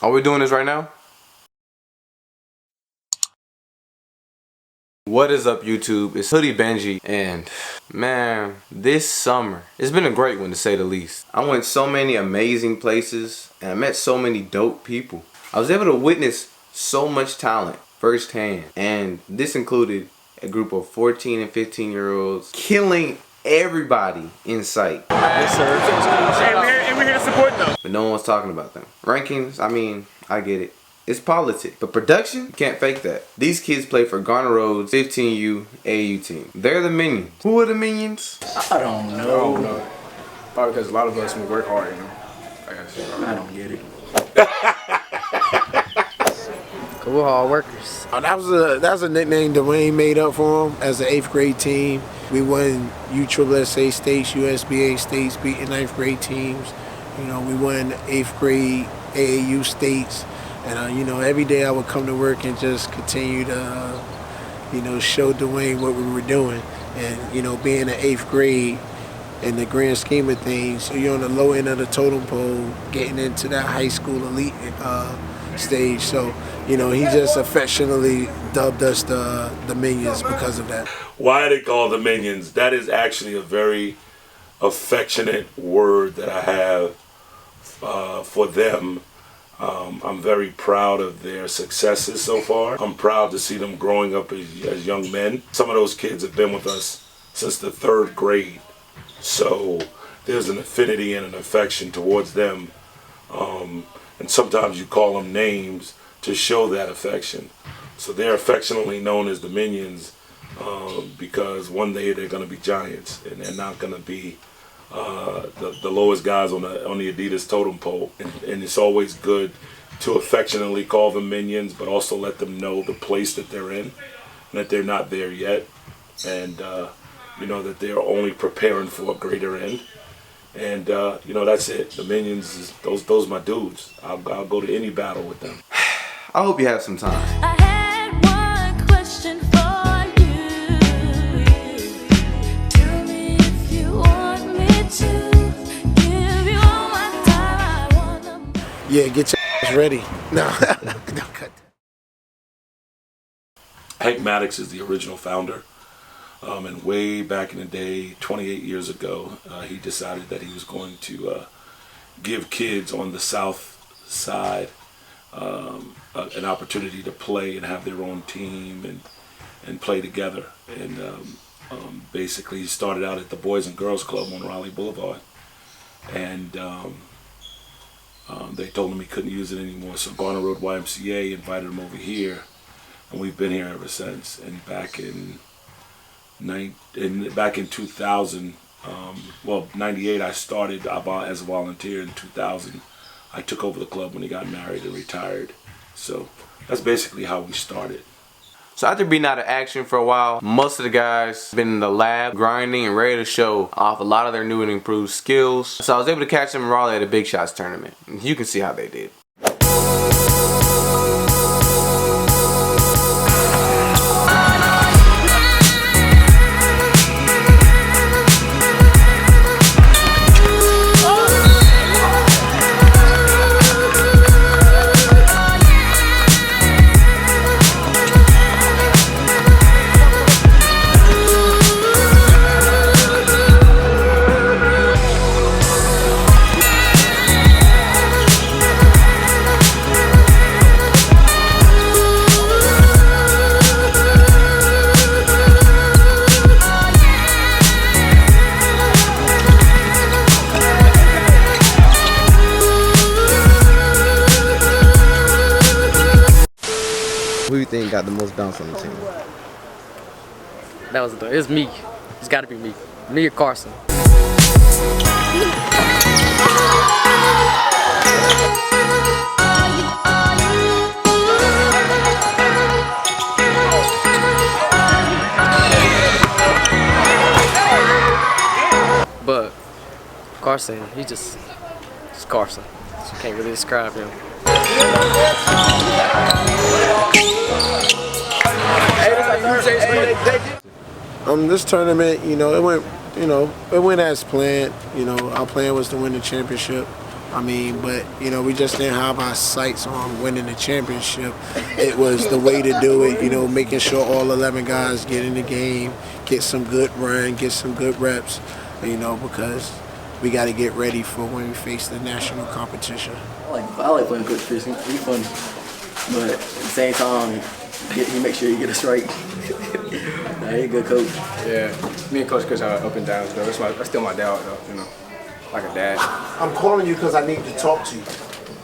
Are we doing this right now? What is up, YouTube? It's Hoodie BENJI, and man, this summer it's been a great one to say the least. I went so many amazing places and I met so many dope people. I was able to witness so much talent firsthand, and this included a group of 14 and 15-year-olds killing everybody in sight. Yes, sir. And we're here to support them. But no one was talking about them. Rankings, I mean, I get it. It's politics. But production, you can't fake that. These kids play for Garner Road's 15U AAU team. They're the Minions. Who are the Minions? I don't know. Probably because a lot of us, we work hard, you know. I don't get it. We're hard workers. That was a nickname Dwayne made up for him as an 8th grade team. We won USSSA states, USBA states, beating 9th grade teams. You know, we won 8th grade AAU states. And, you know, every day I would come to work and just continue to, you know, show Dwayne what we were doing. And, you know, being in 8th grade, in the grand scheme of things, you're on the low end of the totem pole, getting into that high school elite stage. So, you know, he just affectionately dubbed us the Minions because of that. Why are they called the Minions? That is actually a very affectionate word that I have for them. I'm very proud of their successes so far. I'm proud to see them growing up as young men. Some of those kids have been with us since the 3rd grade. So there's an affinity and an affection towards them. And sometimes you call them names to show that affection. So they're affectionately known as the Minions because one day they're going to be giants, and they're not going to be the lowest guys on the Adidas totem pole. And it's always good to affectionately call them Minions, but also let them know the place that they're in, and that they're not there yet, and you know, that they're only preparing for a greater end. And you know, that's it. The Minions, those my dudes. I'll go to any battle with them. I hope you have some time. I had one question for you. Tell me if you want me to give you all my time. I wanna. Yeah, get your ass ready. No, don't cut that. Hank Maddox is the original founder. And way back in the day, 28 years ago, he decided that he was going to give kids on the South Side an opportunity to play and have their own team and play together. And basically, he started out at the Boys and Girls Club on Raleigh Boulevard. And they told him he couldn't use it anymore, so Garner Road YMCA invited him over here, and we've been here ever since. And back in 2000, well, 98, I started as a volunteer. In 2000, I took over the club when he got married and retired. So that's basically how we started. So after being out of action for a while, most of the guys been in the lab grinding and ready to show off a lot of their new and improved skills. So I was able to catch them in Raleigh at a Big Shots tournament. You can see how they did. Who do you think got the most bounce on the team? It's me. It's got to be me. Me or Carson. But Carson, he's just Carson. So you can't really describe him. This tournament, it went as planned. Our plan was to win the championship. I mean, but, you know, we just didn't have our sights on winning the championship. It was the way to do it, you know, making sure all 11 guys get in the game, get some good run, get some good reps, you know, because we got to get ready for when we face the national competition. I like playing Coach Chris. He's fun, but at the same time, he make sure you get us right. Nah, he's a good coach. Yeah, me and Coach Chris are up and downs though. That's still my dad though, you know, like a dad. I'm calling you because I need to talk to you.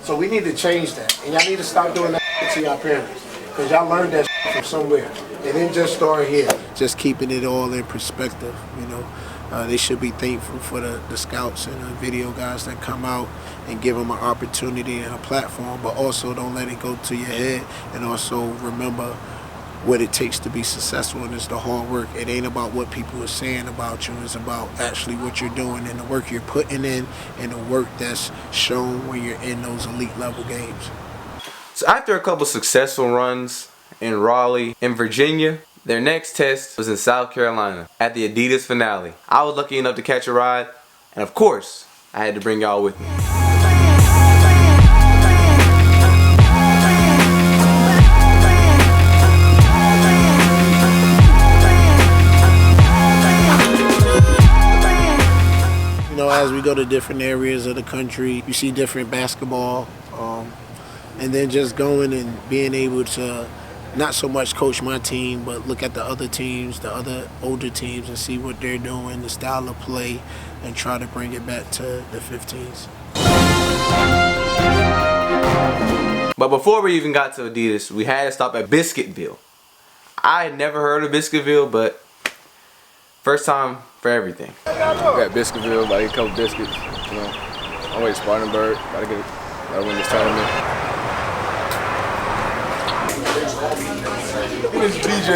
So we need to change that, and y'all need to stop doing that to y'all parents, because y'all learned that from somewhere. It didn't just start here. Just keeping it all in perspective, you know. They should be thankful for the scouts and the video guys that come out and give them an opportunity and a platform, but also don't let it go to your head, and also remember what it takes to be successful, and it's the hard work. It ain't about what people are saying about you. It's about actually what you're doing and the work you're putting in and the work that's shown when you're in those elite level games. So after a couple successful runs in Raleigh and Virginia, their next test was in South Carolina at the Adidas finale. I was lucky enough to catch a ride, and of course, I had to bring y'all with me. You know, as we go to different areas of the country, you see different basketball, and then just going and being able to not so much coach my team, but look at the other teams, the other older teams, and see what they're doing, the style of play, and try to bring it back to the 15s. But before we even got to Adidas, we had to stop at Biscuitville. I had never heard of Biscuitville, but first time for everything. We got Biscuitville, about to get a couple biscuits, you know. I'm waiting Spartanburg, gotta win this tournament. This is BJ.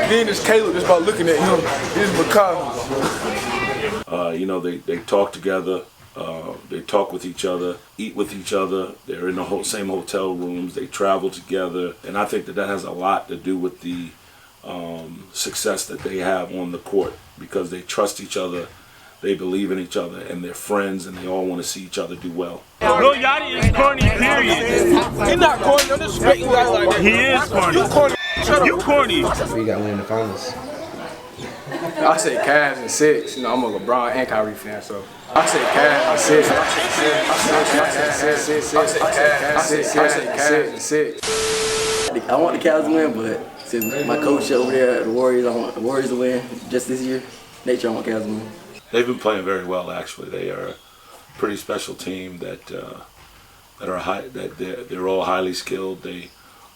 Then this Kaleb, just about looking at him. This is Mekhi. You know, they talk together. They talk with each other, eat with each other. They're in the same hotel rooms. They travel together, and I think that has a lot to do with the success that they have on the court, because they trust each other, they believe in each other, and they're friends, and they all want to see each other do well. Lil Yachty is corny, period. He's not corny. I'm just respecting guys like that. He is corny. You corny. Shut up. You corny. We got one in the finals. I say Cavs in 6. You know, I'm a LeBron and Kyrie fan, so I say Cavs in 6. I say Cavs in 6. I want the Cavs to win, but since my coach over there at the Warriors, I want the Warriors to win just this year. Nature, I want Cavs to win. They've been playing very well, actually. They are a pretty special team that they're all highly skilled.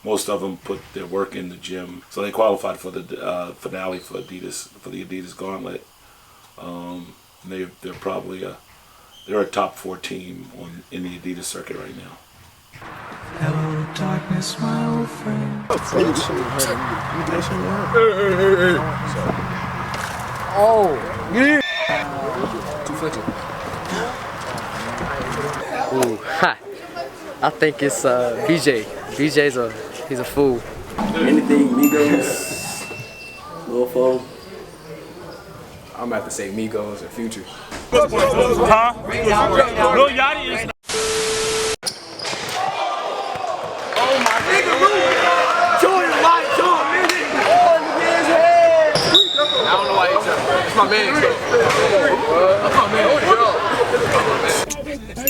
Most of them put their work in the gym, so they qualified for the finale for the Adidas Gauntlet. They're probably they're a top 4 team in the Adidas circuit right now. Hello, darkness, my old friend. Oh, yeah. Too flexible. Ooh, ha. I think it's BJ. He's a fool. Anything, Migos, Lil Fo. I'm about to say Migos and Future. Huh? Lil Yachty is. I don't know why he's up. It's my man.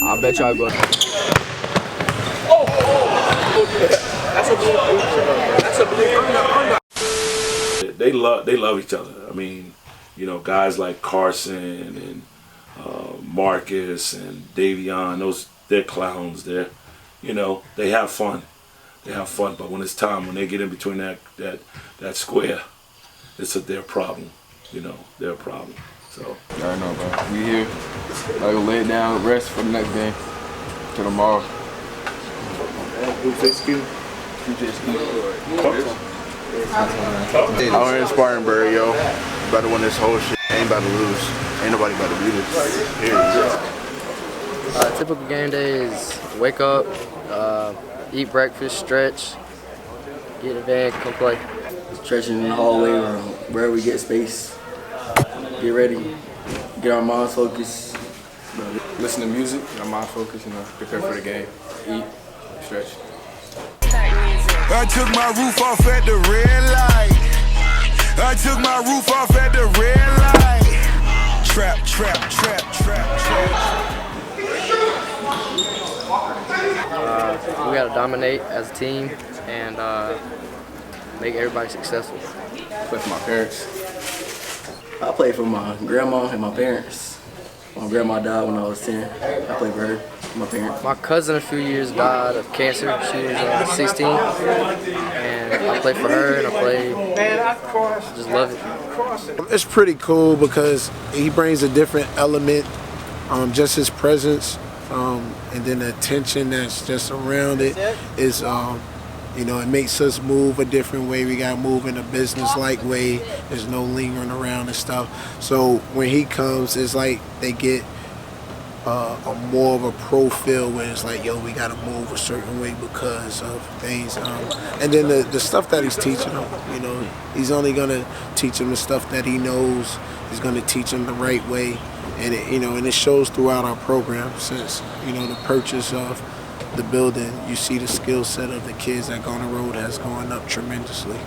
I bet y'all go. They love each other. I mean, you know, guys like Carson and Marcus and Daveon, they're clowns. They have fun. They have fun, but when it's time, when they get in between that square, it's their problem. You know, their problem. So. I don't know, bro. We here. I go lay it down, rest for the next game. Till tomorrow. I'm in Spartanburg, yo. About to win this whole shit. Ain't about to lose. Ain't nobody about to beat us. Here. Typical game day is wake up, eat breakfast, stretch, get in the van, come play. Stretching in the hallway or wherever we get space. Get ready. Get our minds focused. Listen to music, mind focus, prepare for the game, eat, stretch. I took my roof off at the red light. I took my roof off at the red light. Trap. We gotta dominate as a team and make everybody successful. Play for my parents. I played for my grandma and my parents. My grandma died when I was 10. I played for her, my parents. My cousin a few years died of cancer. She was 16, and I played for her, and I just love it. It's pretty cool because he brings a different element, just his presence, and then the attention that's just around it is, it makes us move a different way. We got to move in a business-like way. There's no lingering around and stuff. So when he comes, it's like they get a more of a pro feel where it's like, yo, we got to move a certain way because of things. And then the stuff that he's teaching them, he's only going to teach them the stuff that he knows. He's going to teach them the right way. And it shows throughout our program since, the purchase of the building, you see the skill set of the kids at Garner Road has gone up tremendously.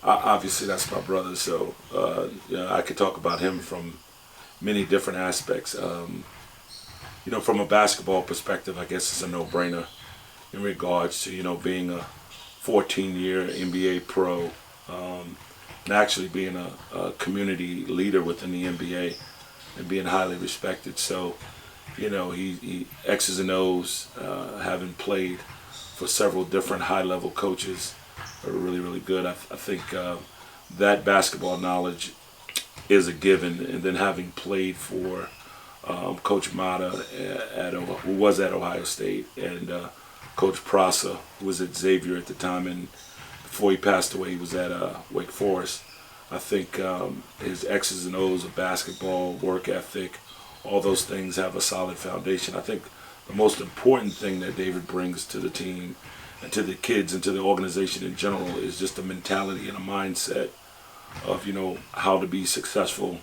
Obviously, that's my brother, so I could talk about him from many different aspects. From a basketball perspective, I guess it's a no-brainer in regards to, being a 14-year NBA pro and actually being a community leader within the NBA and being highly respected. So, he X's and O's, having played for several different high-level coaches, are really, really good. I think that basketball knowledge is a given, and then having played for Coach Mata, who was at Ohio State, and Coach Prasa, who was at Xavier at the time, and before he passed away, he was at Wake Forest. I think his X's and O's of basketball, work ethic, all those things have a solid foundation. I think the most important thing that David brings to the team and to the kids and to the organization in general is just a mentality and a mindset of, how to be successful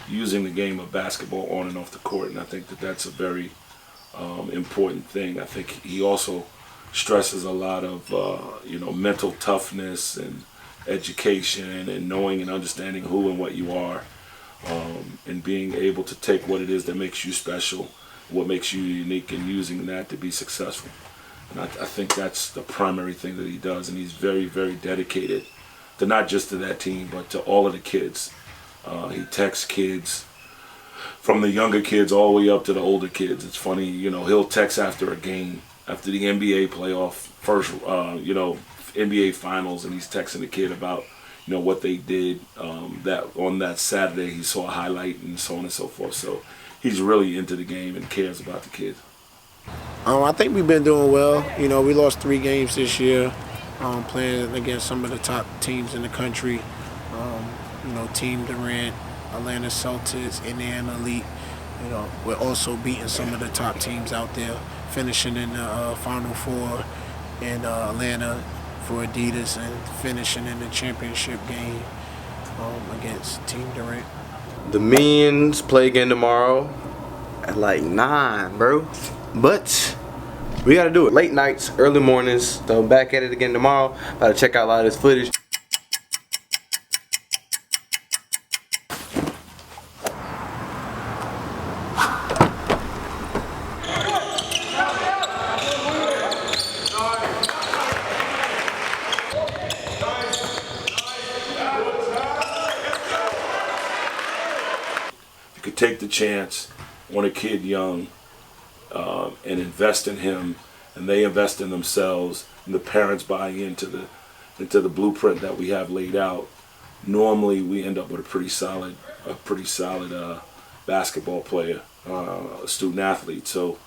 using the game of basketball on and off the court. And I think that that's a very important thing. I think he also stresses a lot of, mental toughness and education and knowing and understanding who and what you are. And being able to take what it is that makes you special, what makes you unique, and using that to be successful. And I think that's the primary thing that he does, and he's very, very dedicated to not just to that team, but to all of the kids. He texts kids, from the younger kids all the way up to the older kids. It's funny, he'll text after a game, after the NBA playoff, first, NBA finals, and he's texting the kid about what they did, that on that Saturday he saw a highlight and so on and so forth. So he's really into the game and cares about the kids. I think we've been doing well. We lost 3 games this year, playing against some of the top teams in the country. Team Durant, Atlanta Celtics, Indiana Elite. We're also beating some of the top teams out there, finishing in the Final Four in Atlanta for Adidas and finishing in the championship game against Team Durant. The Minions play again tomorrow at like 9, bro. But we gotta do it. Late nights, early mornings. So back at it again tomorrow. About to check out a lot of this footage. Could take the chance on a kid young and invest in him, and they invest in themselves, and the parents buy into the blueprint that we have laid out. Normally, we end up with a pretty solid basketball player, a student athlete. So.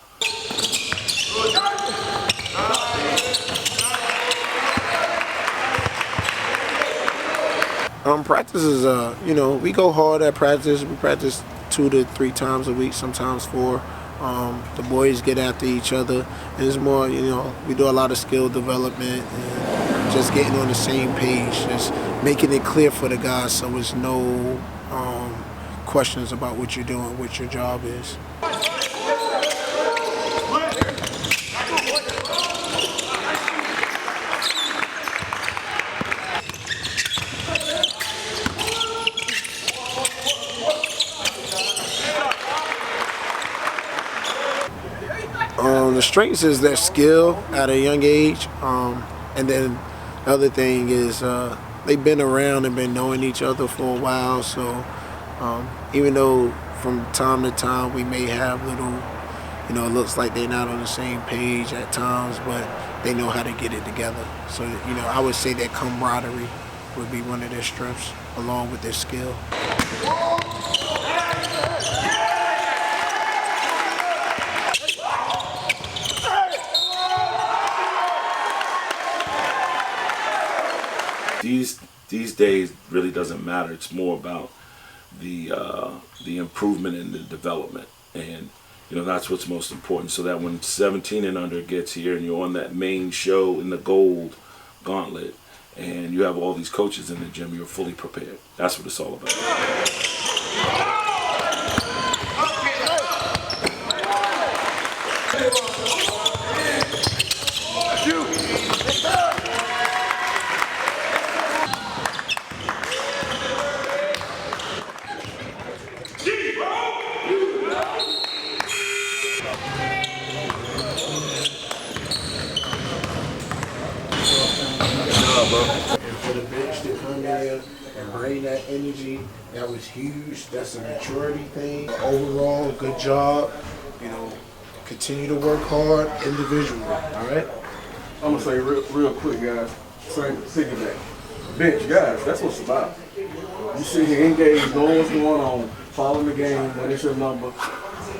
Practice is, we go hard at practice. We practice 2 to 3 times a week, sometimes 4. The boys get after each other. And it's more, we do a lot of skill development and just getting on the same page, just making it clear for the guys so there's no questions about what you're doing, what your job is. The strengths is their skill at a young age, and then the other thing is they've been around and been knowing each other for a while. So even though from time to time we may have little, it looks like they're not on the same page at times, but they know how to get it together. So I would say that camaraderie would be one of their strengths, along with their skill. These days really doesn't matter. It's more about the improvement and the development, and that's what's most important. So that when 17 and under gets here, and you're on that main show in the gold gauntlet, and you have all these coaches in the gym, you're fully prepared. That's what it's all about. And for the bench to come in and bring that energy, that was huge. That's a maturity thing. Overall, good job. Continue to work hard individually. All right. I'm gonna say real quick, guys. Same piggyback. Bench, guys. That's what it's about. You sit here engaged, know what's going on, following the game when it's your number.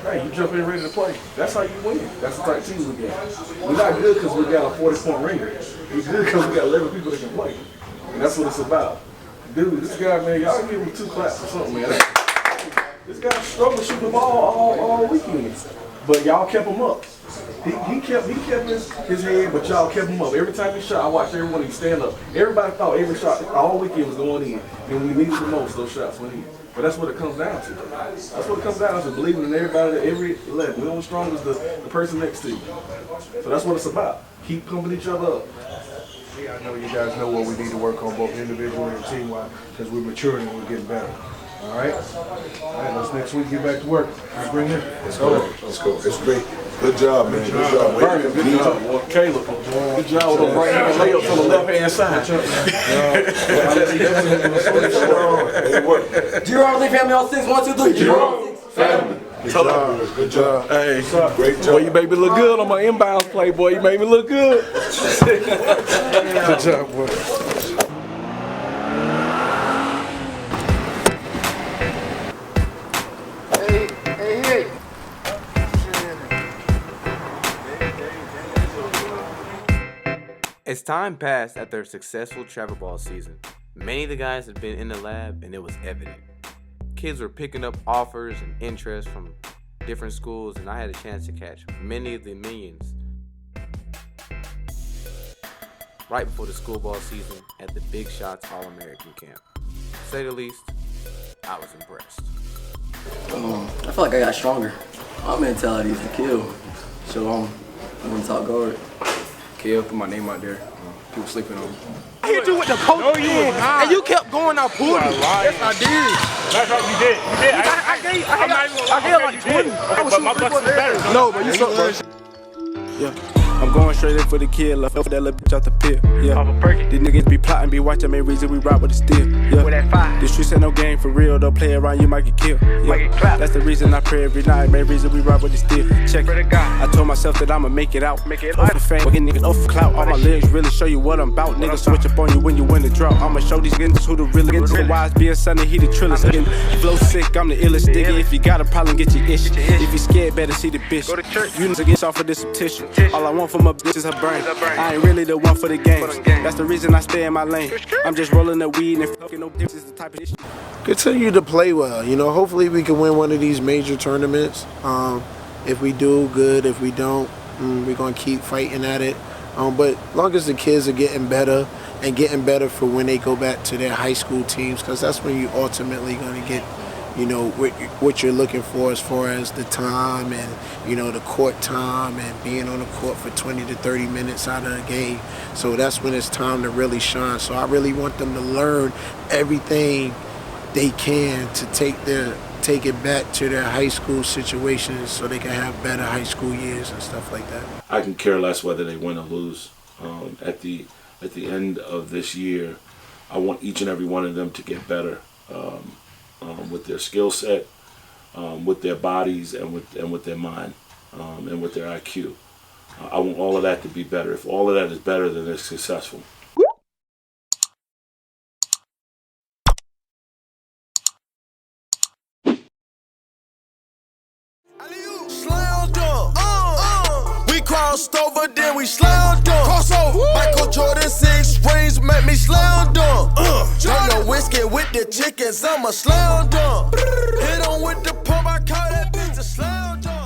Hey, you jump in ready to play. That's how you win. That's the type of team we got. We're not good because we got a 40-point ringer. We're good because we got 11 people that can play. And that's what it's about. Dude, this guy, man, y'all give him 2 claps or something, man. This guy struggled to shoot the ball all weekend. But y'all kept him up. He kept his head, but y'all kept him up. Every time he shot, I watched everyone he stand up. Everybody thought every shot all weekend was going in. And we needed the most, those shots went in. But that's what it comes down to. That's what it comes down to, believing in everybody at every level. We're only strong as the person next to you. So that's what it's about. Keep pumping each other up. Yeah, I know you guys know what we need to work on both individually and team-wise because we're maturing and we're getting better. All right? All right, let's next week get back to work. Let's bring it. Let's go. Let's go. It's great. Good job, man. Good job. Vernon, good job. Well, Kaleb, good job with those right hand layups on the left-hand side. Jerome family on 6, 1, 2, 3. Jerome family. Good job. Good job. Hey, great job. boy, you made me look good on my inbounds play, boy. You made me look good. Good job, boy. Hey. As time passed after a successful travel ball season, many of the guys had been in the lab and it was evident. Kids were picking up offers and interest from different schools, and I had a chance to catch many of the millions right before the school ball season at the Big Shots All-American Camp. To say the least, I was impressed. I feel like I got stronger. My mentality is to kill. So I'm going to top guard. Kill, put my name out there. People sleeping on me. I hit you with the post and you kept going out pulling. Yes, I did. That's right, you did. You did. I gave like 20. But my bucks was better. No, but you suck, bro. Yeah. I'm going straight in for the kill. I fell for that little bitch out the pit. Yeah. These niggas be plotting, be watching, main reason we ride with the steel. Yeah. The streets ain't no game for real. Don't play around, you might get killed. Yeah. That's the reason I pray every night. Main reason we ride with the steel. Check it. I told myself that I'ma make it out. Off the fame, fucking niggas off the clout. All my lyrics really show you what I'm about. Niggas switch up on you when you win the drought. I'ma show these niggas who the real niggas. The wise being Sunday, he the trillest. Flow sick, I'm the illest nigga. If you got a problem, get your issue. If you scared, better see the bitch. You niggas get off of this tissue. All I want from a bitch is her brain. I ain't really the one for the games. That's the reason I stay in my lane. I'm just rolling the weed and fucking no bitches. The type of issue. Continue to play well. Hopefully we can win one of these major tournaments. If we do, good. If we don't, we're going to keep fighting at it. But as long as the kids are getting better and getting better for when they go back to their high school teams, because that's when you ultimately going to get what you're looking for as far as the time and, the court time and being on the court for 20 to 30 minutes out of the game. So that's when it's time to really shine. So I really want them to learn everything they can to take their take it back to their high school situations so they can have better high school years and stuff like that. I can care less whether they win or lose. At the end of this year, I want each and every one of them to get better with their skill set, with their bodies, and with their mind, and with their IQ. I want all of that to be better. If all of that is better, then they're successful. Slam dunk. We crossed over, then we slam dunk. Cross over. Michael Jordan 6 rings make me slam dunk. Drink no whiskey with the chickens, I'm a slam dunk. Hit on with the pump, I call that bitch a slam dunk.